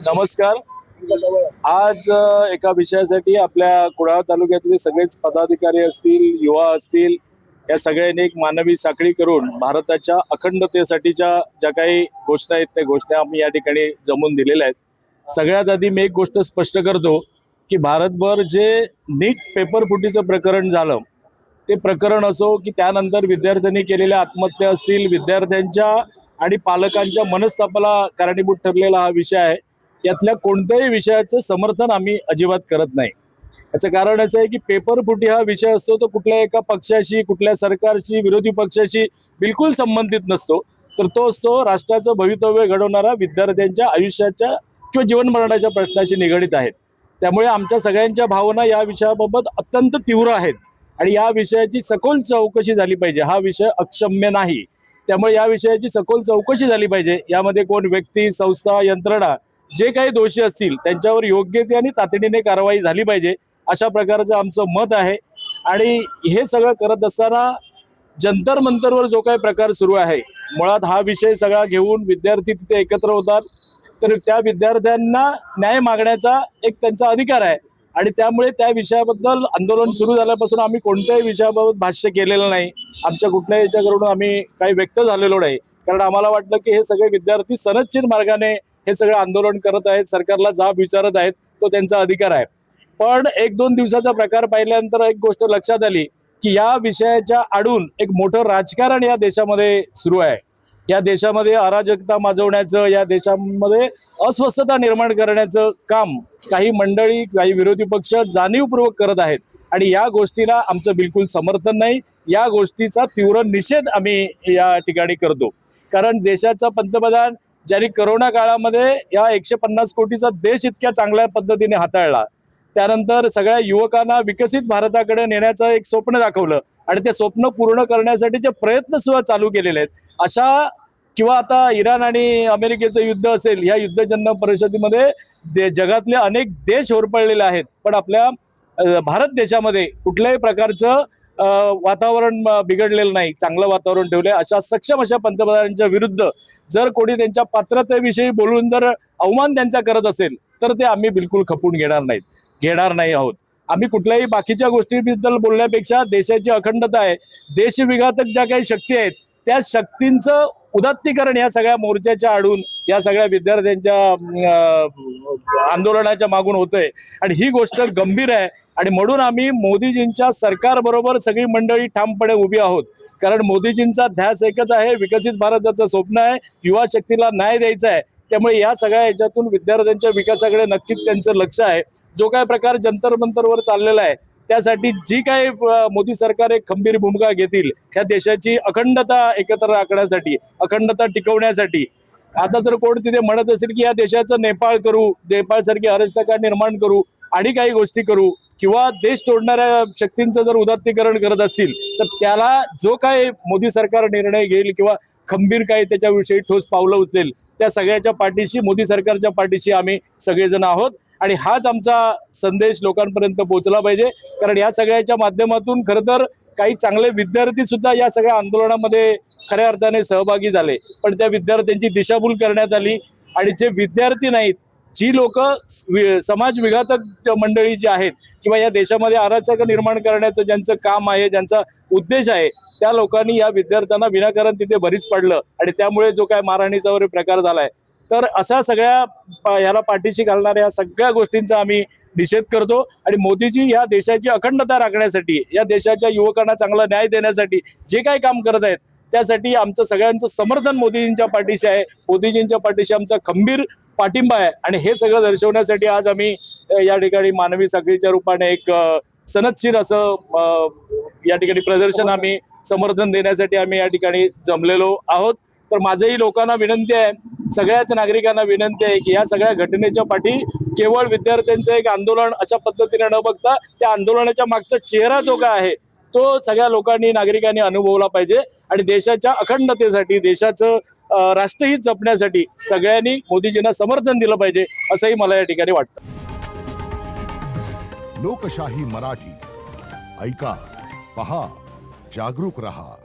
नमस्कार। आज एका विषयासाठी आपल्या कुडाळ तालुक्यातले सगळेच पदाधिकारी असतील, युवा असतील, या सगळ्यांनी एक मानवी साखळी करून भारताच्या अखंडतेसाठीच्या ज्या काही घोषणा आहेत त्या घोषणा आम्ही या ठिकाणी जमवून दिलेल्या आहेत। सगळ्यात आधी मी एक गोष्ट स्पष्ट करतो की भारतभर जे नीट पेपर फुटीचं प्रकरण झालं ते प्रकरण असो की त्यानंतर विद्यार्थ्यांनी केलेल्या आत्महत्या असतील, विद्यार्थ्यांच्या आणि पालकांच्या मनस्तापाला कारणीभूत ठरलेला हा विषय आहे। यातल्या कोणत्याही विषयाचं समर्थन आम्ही अजिबात करत नाही। याचं कारण असं आहे की पेपर फुटी हा विषय असतो तो कुठल्या एका पक्षाशी, कुठल्या सरकारशी, विरोधी पक्षाशी बिलकुल संबंधित नसतो, तर तो असतो राष्ट्राचं भवितव्य घडवणारा विद्यार्थ्यांच्या आयुष्याच्या किंवा जीवन मरणाच्या प्रश्नाशी निगडित आहेत। त्यामुळे आमच्या सगळ्यांच्या भावना या विषयाबाबत अत्यंत तीव्र आहेत आणि या विषयाची सखोल चौकशी झाली पाहिजे। हा विषय अक्षम्य नाही, त्यामुळे या विषयाची सखोल चौकशी झाली पाहिजे। यामध्ये कोण व्यक्ती, संस्था, यंत्रणा जे काही दोषी असतील त्यांच्यावर योग्य ते आणि तातडीने कारवाई झाली पाहिजे, अशा प्रकारचं आमचं मत आहे। आणि हे सगळं करत असताना जंतर मंतरवर जो काही प्रकार सुरू आहे, मुळात हा विषय सगळा घेऊन विद्यार्थी तिथे एकत्र होतात, तर त्या विद्यार्थ्यांना न्याय मागण्याचा एक त्यांचा अधिकार आहे आणि त्यामुळे त्या विषयाबद्दल आंदोलन सुरू झाल्यापासून आम्ही कोणत्याही विषयाबाबत भाष्य केलेलं नाही। आमच्या कुठल्याही याच्याकडून आम्ही काही व्यक्त झालेलो नाही, कारण आम्हाला वाटलं की हे सगळे विद्यार्थी सनदशीर मार्गाने हे सगळं आंदोलन करत आहेत, सरकारला जाब विचारत आहेत, तो त्यांचा अधिकार आहे। पण एक दोन दिवसाचा प्रकार पाहिल्यानंतर एक गोष्ट लक्षात आली की या विषयाच्या आडून एक मोठं राजकारण या देशामध्ये सुरू आहे। या देशामध्ये अराजकता माजवण्याचं, या देशामध्ये अस्वस्थता निर्माण करण्याचं काम काही मंडळी, काही विरोधी पक्ष जाणीवपूर्वक करत आहेत आणि या गोष्टीला आमचं बिलकुल समर्थन नाही। या गोष्टीचा तीव्र निषेध आम्ही या ठिकाणी करतो, कारण देशाचा पंतप्रधान ज्यांनी करोना काळामध्ये या 150 कोटीचा देश इतक्या चांगल्या पद्धतीने हाताळला, त्यानंतर सगळ्या युवकांना विकसित भारताकडे नेण्याचं एक स्वप्न दाखवलं आणि ते स्वप्न पूर्ण करण्यासाठीचे प्रयत्न सुद्धा चालू केलेले आहेत। अशा किंवा आता इराण आणि अमेरिकेचं युद्ध असेल, या युद्धजन्य परिषदेमध्ये जगातले अनेक देश होरपळलेले आहेत, पण आपल्या भारत देशामध्ये कुठल्याही प्रकारचं वातावरण बिघडलेलं नाही, चांगलं वातावरण ठेवलंय। अशा सक्षम अशा पंतप्रधानांच्या विरुद्ध जर कोणी त्यांच्या पात्रतेविषयी बोलून जर अवमान त्यांचा करत असेल तर ते आम्ही बिलकुल खपून घेणार नाही आहोत। आम्ही कुठल्याही बाकीच्या गोष्टीबद्दल बोलण्यापेक्षा देशाची अखंडता आहे, देशविघातक ज्या काही शक्ती आहेत त्या शक्तींचं उदात्तीकरण या सगळ्या मोर्चाच्या आडून, या सगळ्या विद्यार्थ्यांच्या आंदोलनाच्या मागून होतंय आणि ही गोष्ट गंभीर आहे। आणि म्हणून आम्ही मोदीजींच्या सरकारबरोबर सगळी मंडळी ठामपणे उभी आहोत, कारण मोदीजींचा ध्यास एकच आहे, विकसित भारताचं स्वप्न आहे, युवा शक्तीला न्याय द्यायचा आहे। त्यामुळे या सगळ्या ह्याच्यातून विद्यार्थ्यांच्या विकासाकडे नक्कीच त्यांचं लक्ष आहे। जो काय प्रकार जंतर मंतरवर चाललेला आहे त्यासाठी जी काही मोदी सरकार एक खंबीर भूमिका घेतील, ह्या देशाची अखंडता एकत्र राखण्यासाठी, अखंडता टिकवण्यासाठी। आता जर कोण तिथे म्हणत असेल की या देशाचं नेपाळ करू, नेपाळसारखी अराजकता निर्माण करू आणि काही गोष्टी करू किंवा देश तोडणाऱ्या शक्तींचं जर उदात्तीकरण करत असतील, तर त्याला जो काय मोदी सरकार निर्णय घेईल किंवा खंबीर काही त्याच्याविषयी ठोस पावलं उचलेल, त्या सगळ्याच्या पाठीशी, मोदी सरकारच्या पाठीशी आम्ही सगळेजण आहोत आणि हाच आमचा संदेश लोकांपर्यंत पोहोचला पाहिजे। कारण या सगळ्याच्या माध्यमातून खरं तर काही चांगले विद्यार्थी सुद्धा या सगळ्या आंदोलनामध्ये खऱ्या अर्थाने सहभागी झाले, पण त्या विद्यार्थ्यांची दिशाभूल करण्यात आली आणि जे विद्यार्थी नाहीत, जी लोक समाज विघातक मंडळी जी आहेत किंवा या देशामध्ये अराजकता निर्माण करण्याचं ज्यांचं काम आहे, ज्यांचा उद्देश आहे, त्या लोकांनी या विद्यार्थ्यांना विनाकारण तिथे भरीस पडलं आणि त्यामुळे जो काय मारहाणीचा वगैरे प्रकार झालाय, तर अशा सगळ्या याला पाठीशी घालणाऱ्या या सगळ्या गोष्टींचा आम्ही निषेध करतो। आणि मोदीजी या देशाची अखंडता राखण्यासाठी, या देशाच्या युवकांना चांगला न्याय देण्यासाठी जे काही काम करत आहेत त्यासाठी आमचं सगळ्यांचं समर्थन मोदीजींच्या पाठीशी आहे। मोदीजींच्या पाठीशी आमचा खंबीर पाठिंबा आहे आणि हे सगळं दर्शवण्यासाठी आज आम्ही या ठिकाणी मानवी साखळीच्या रूपाने एक सनदशीर असं या ठिकाणी प्रदर्शन, आम्ही समर्थन देण्यासाठी आम्ही या ठिकाणी जमलेलो आहोत। तर माझंही लोकांना विनंती आहे, सगळ्याच नागरिकांना विनंती आहे की या सगळ्या घटनेच्या पाठी केवळ विद्यार्थ्यांचं एक आंदोलन अशा पद्धतीने न बघता त्या आंदोलनाच्या मागचा चेहरा जो काय आहे तो सगळ्या लोकांनी, नागरिकांनी अनुभवला पाहिजे आणि देशाच्या अखंडतेसाठी, देशाचं राष्ट्रहित जपण्यासाठी सगळ्यांनी मोदीजींना समर्थन दिलं पाहिजे, असंही मला या ठिकाणी वाटतं। लोकशाही मराठी ऐका, पहा, जागरूक रहा।